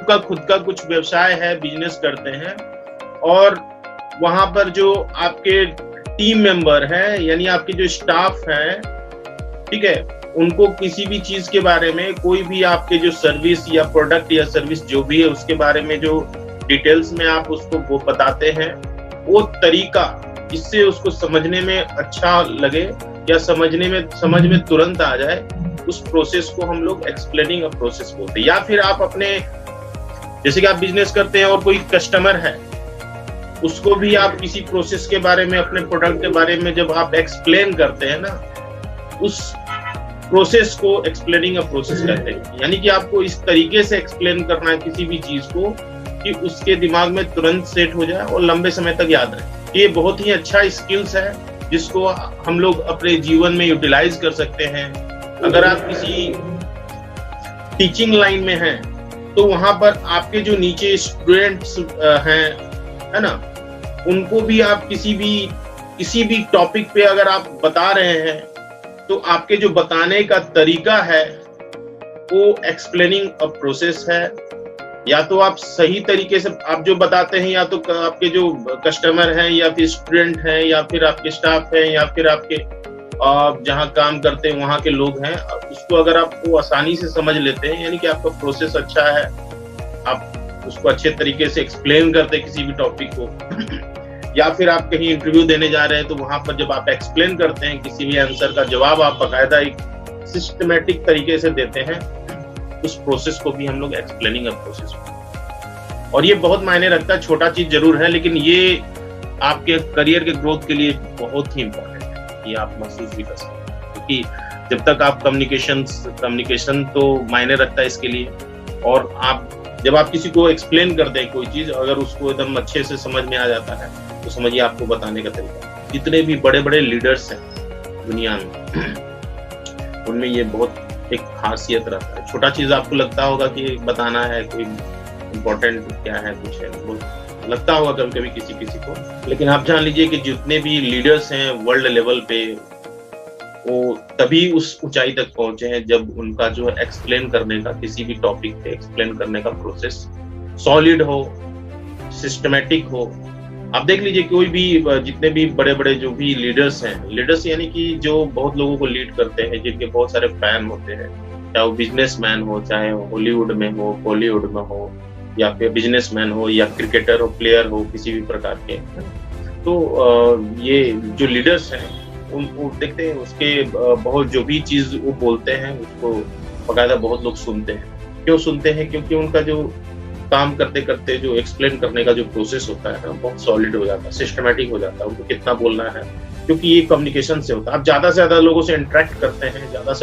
आपका खुद का कुछ व्यवसाय है, बिजनेस करते हैं, और वहां पर जो आपके टीम मेंबर हैं, यानी आपके जो स्टाफ है, ठीक है, उनको किसी भी चीज के बारे में, कोई भी आपके जो सर्विस या प्रोडक्ट या सर्विस जो भी है उसके बारे में जो डिटेल्स में आप उसको वो बताते हैं, वो तरीका जिससे उसको समझने में अच्छा लगे या समझ में तुरंत आ जाए, उस प्रोसेस को हम लोग एक्सप्लेनिंग अ प्रोसेस बोलते हैं। या फिर आप अपने, जैसे कि आप बिजनेस करते हैं और कोई कस्टमर है, उसको भी आप किसी प्रोसेस के बारे में, अपने प्रोडक्ट के बारे में जब आप एक्सप्लेन करते हैं ना, उस प्रोसेस को एक्सप्लेनिंग अ प्रोसेस कहते हैं। यानी कि आपको इस तरीके से एक्सप्लेन करना है किसी भी चीज को कि उसके दिमाग में तुरंत सेट हो जाए और लंबे समय तक याद रहे। ये बहुत ही अच्छा स्किल्स है जिसको हम लोग अपने जीवन में यूटिलाइज कर सकते हैं। अगर आप किसी टीचिंग लाइन में हैं तो वहां पर आपके जो नीचे स्टूडेंट्स हैं, है ना, उनको भी आप किसी भी टॉपिक पे अगर आप बता रहे हैं तो आपके जो बताने का तरीका है वो एक्सप्लेनिंग अ प्रोसेस है। या तो आप सही तरीके से आप जो बताते हैं, या तो आपके जो कस्टमर हैं या फिर स्टूडेंट हैं या फिर आपके स्टाफ हैं या फिर आपके जहां काम करते हैं वहां के लोग हैं, उसको अगर आप वो आसानी से समझ लेते हैं, यानी कि आपका प्रोसेस अच्छा है, आप उसको अच्छे तरीके से एक्सप्लेन करते हैं किसी भी टॉपिक को। या फिर आप कहीं इंटरव्यू देने जा रहे हैं तो वहां पर जब आप एक्सप्लेन करते हैं किसी भी आंसर का जवाब आप बाकायदा एक सिस्टमैटिक तरीके से देते हैं, उस प्रोसेस को भी हम लोग एक्सप्लेनिंग अ प्रोसेस। और ये बहुत मायने रखता है, छोटा चीज जरूर है लेकिन ये आपके करियर के ग्रोथ के लिए बहुत ही इंपॉर्टेंट है, ये आप महसूस भी कर सकते हैं। क्योंकि जब तक आप कम्युनिकेशन तो मायने रखता है इसके लिए, और जब आप किसी को एक्सप्लेन करते हैं कोई चीज, अगर उसको एकदम अच्छे से समझ में आ जाता है तो समझिए आपको बताने का तरीका। जितने भी बड़े बड़े लीडर्स हैं दुनिया में, उनमें ये बहुत एक खासियत रहता है। छोटा चीज आपको लगता होगा कि बताना है, कोई इम्पोर्टेंट क्या है, कुछ है, वो लगता होगा कभी कभी किसी को, लेकिन आप जान लीजिए कि जितने भी लीडर्स हैं वर्ल्ड लेवल पे, वो तभी उस ऊंचाई तक पहुंचे हैं जब उनका जो एक्सप्लेन करने का, किसी भी टॉपिक पे एक्सप्लेन करने का प्रोसेस सॉलिड हो, सिस्टमैटिक हो। आप देख लीजिए कोई भी, जितने भी बड़े बड़े जो भी लीडर्स हैं, लीडर्स यानी कि जो बहुत लोगों को लीड करते हैं, जिनके बहुत सारे फैन होते हैं, चाहे वो बिजनेसमैन हो, चाहे हॉलीवुड में हो, बॉलीवुड में हो, या फिर बिजनेसमैन हो या क्रिकेटर हो, प्लेयर हो, किसी भी प्रकार के। तो ये जो लीडर्स हैं वो देखते हैं, उसके बहुत जो भी चीज वो बोलते हैं उसको बकायदा बहुत लोग सुनते हैं। क्यों सुनते हैं? क्योंकि उनका जो काम करते करते जो एक्सप्लेन करने का जो प्रोसेस होता है ना, बहुत सॉलिड हो जाता है, सिस्टमैटिक हो जाता है, उनको कितना बोलना है, क्योंकि ये कम्युनिकेशन से होता है। आप ज्यादा से ज्यादा लोगों से इंटरेक्ट करते हैं, ज्यादा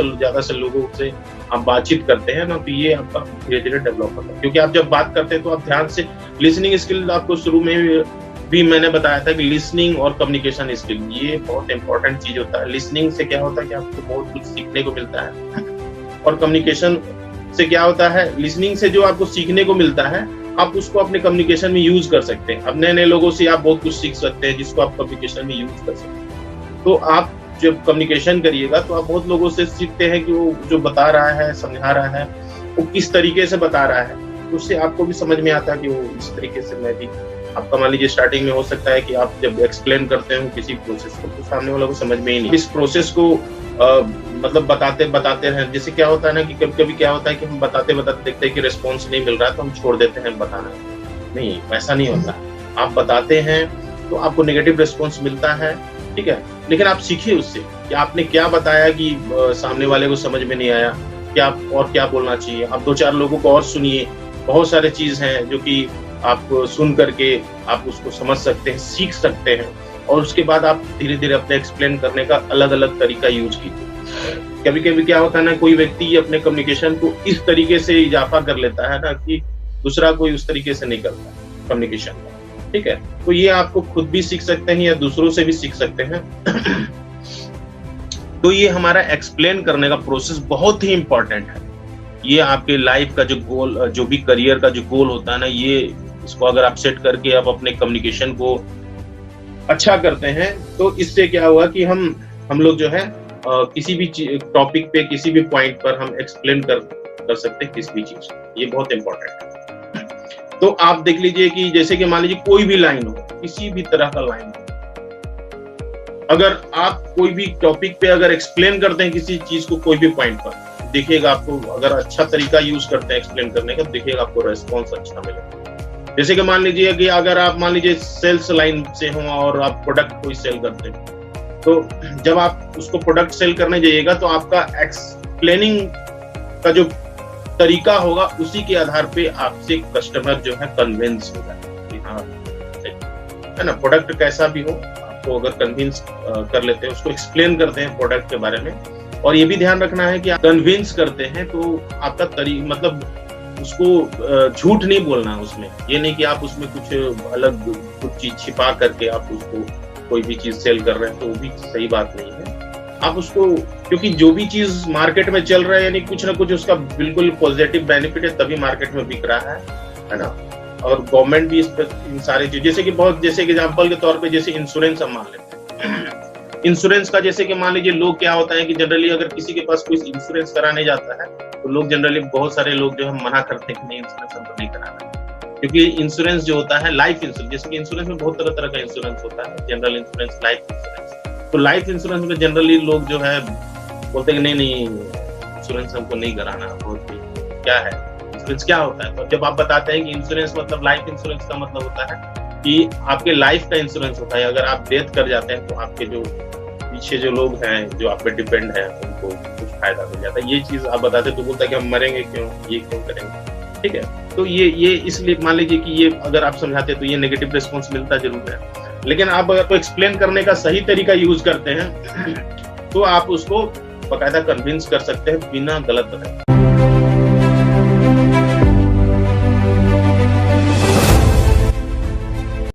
से लोगों से आप बातचीत करते हैं ना, तो ये आपका धीरे धीरे डेवलप होता है। क्योंकि आप जब बात करते हैं तो आप ध्यान से, लिसनिंग स्किल आपको शुरू में भी मैंने बताया था कि लिसनिंग और कम्युनिकेशन स्किल ये बहुत इंपॉर्टेंट चीज होता है। लिसनिंग से क्या होता है कि आपको बहुत कुछ सीखने को मिलता है, और कम्युनिकेशन से क्या होता है, लिसनिंग से जो आपको सीखने को मिलता है आप उसको अपने कम्युनिकेशन में यूज कर सकते हैं। अब नए नए लोगों से आप बहुत कुछ सीख सकते हैं जिसको आप कम्युनिकेशन में यूज कर सकते हैं। तो आप जब कम्युनिकेशन करिएगा तो आप बहुत लोगों से सीखते हैं कि वो जो बता रहा है, समझा रहा है, वो किस तरीके से बता रहा है, उससे आपको भी समझ में आता है कि वो इस तरीके से मैं भी। आपका मान लीजिए स्टार्टिंग में हो सकता है कि आप जब एक्सप्लेन करते हो किसी प्रोसेस को तो सामने वाला को समझ में ही नहीं, इस प्रोसेस को मतलब बताते रहें। जैसे क्या होता है ना कि कभी क्या होता है कि हम बताते देखते हैं कि रिस्पॉन्स नहीं मिल रहा है तो हम छोड़ देते हैं बताना। नहीं, वैसा नहीं होता। आप बताते हैं तो आपको नेगेटिव रिस्पॉन्स मिलता है, ठीक है, लेकिन आप सीखिए उससे कि आपने क्या बताया कि सामने वाले को समझ में नहीं आया, क्या और क्या बोलना चाहिए। आप 2-4 लोगों को और सुनिए, बहुत सारे चीज हैं जो कि आप सुन करके आप उसको समझ सकते हैं, सीख सकते हैं, और उसके बाद आप धीरे धीरे अपने एक्सप्लेन करने का अलग अलग तरीका यूज कीजिए। कभी कभी क्या होता है ना, कोई व्यक्ति अपने कम्युनिकेशन को इस तरीके से इजाफा कर लेता है ना कि दूसरा कोई उस तरीके से नहीं करता कम्युनिकेशन, ठीक है। तो ये आपको खुद भी सीख सकते हैं या दूसरों से भी सीख सकते हैं। तो ये हमारा एक्सप्लेन करने का प्रोसेस बहुत ही इंपॉर्टेंट है। ये आपके लाइफ का जो गोल, जो भी करियर का जो गोल होता है ना, ये इसको अगर आप सेट करके आप अपने कम्युनिकेशन को अच्छा करते हैं तो इससे क्या हुआ कि हम लोग जो है किसी भी टॉपिक पे, किसी भी पॉइंट पर हम एक्सप्लेन कर सकते हैं किसी भी चीज। ये बहुत इंपॉर्टेंट है। तो आप देख लीजिए कि जैसे कि मान लीजिए कोई भी लाइन हो, किसी भी तरह का लाइन हो, अगर आप कोई भी टॉपिक पे अगर एक्सप्लेन करते हैं किसी चीज को, कोई भी पॉइंट पर, देखिएगा आपको अगर अच्छा तरीका यूज करते हैं एक्सप्लेन करने का, देखिएगा आपको रेस्पॉन्स अच्छा मिलेगा। जैसे कि मान लीजिए कि अगर आप मान लीजिए सेल्स लाइन से हो और आप प्रोडक्ट कोई सेल करते हैं, तो जब आप उसको प्रोडक्ट सेल करने जाइएगा तो आपका एक्सप्लेनिंग का जो तरीका होगा उसी के आधार पे आपसे कस्टमर जो है कन्विंस होगा कि हाँ है ना, प्रोडक्ट कैसा भी हो आपको अगर कन्विंस कर लेते हैं, उसको एक्सप्लेन करते हैं प्रोडक्ट के बारे में। और ये भी ध्यान रखना है कि आप कन्विंस करते हैं तो आपका मतलब उसको झूठ नहीं बोलना है उसमें, ये नहीं कि आप उसमें कुछ अलग कुछ चीज छिपा करके आप उसको कोई भी चीज सेल कर रहे हैं, तो वो भी सही बात नहीं है। आप उसको, क्योंकि जो भी चीज मार्केट में चल रहा है यानी कुछ ना कुछ उसका बिल्कुल पॉजिटिव बेनिफिट है, तभी मार्केट में बिक रहा है ना। और गवर्नमेंट भी इस पर इन सारी चीज, जैसे कि बहुत, जैसे कि एग्जाम्पल के तौर पे जैसे इंश्योरेंस हम मान लेते हैं। इंश्योरेंस का जैसे कि मान लीजिए लोग क्या होता है कि जनरली अगर किसी के पास कोई इंश्योरेंस कराने जाता है तो लोग जनरली बहुत सारे लोग जो है मना करते हैं कि नहीं, इंश्योरेंस हमको नहीं कराना है। क्योंकि इंश्योरेंस जो होता है लाइफ इंश्योरेंस, जैसे कि इंश्योरेंस में बहुत तरह तरह का इंश्योरेंस होता है, जनरल इंश्योरेंस, लाइफ इंश्योरेंस। तो लाइफ इंश्योरेंस में जनरली लोग जो है बोलते हैं कि नहीं इंश्योरेंस हमको नहीं कराना, बहुत क्या है इंश्योरेंस क्या होता है। तो जब आप बताते हैं कि इंश्योरेंस मतलब लाइफ इंश्योरेंस का मतलब होता है कि आपके लाइफ का इंश्योरेंस होता है, अगर आप डेथ कर जाते हैं तो आपके जो पीछे जो लोग हैं जो आप पे डिपेंड है उनको कुछ फायदा मिल जाता है। ये चीज आप बताते तो बोलता है कि हम मरेंगे क्यों, ये क्यों करेंगे, ठीक है। तो ये इसलिए मान लीजिए कि ये अगर आप समझाते तो ये नेगेटिव रिस्पॉन्स मिलता जरूर है, लेकिन आप अगर कोई एक्सप्लेन करने का सही तरीका यूज करते हैं तो आप उसको बाकायदा कन्विंस कर सकते हैं बिना गलत बताए।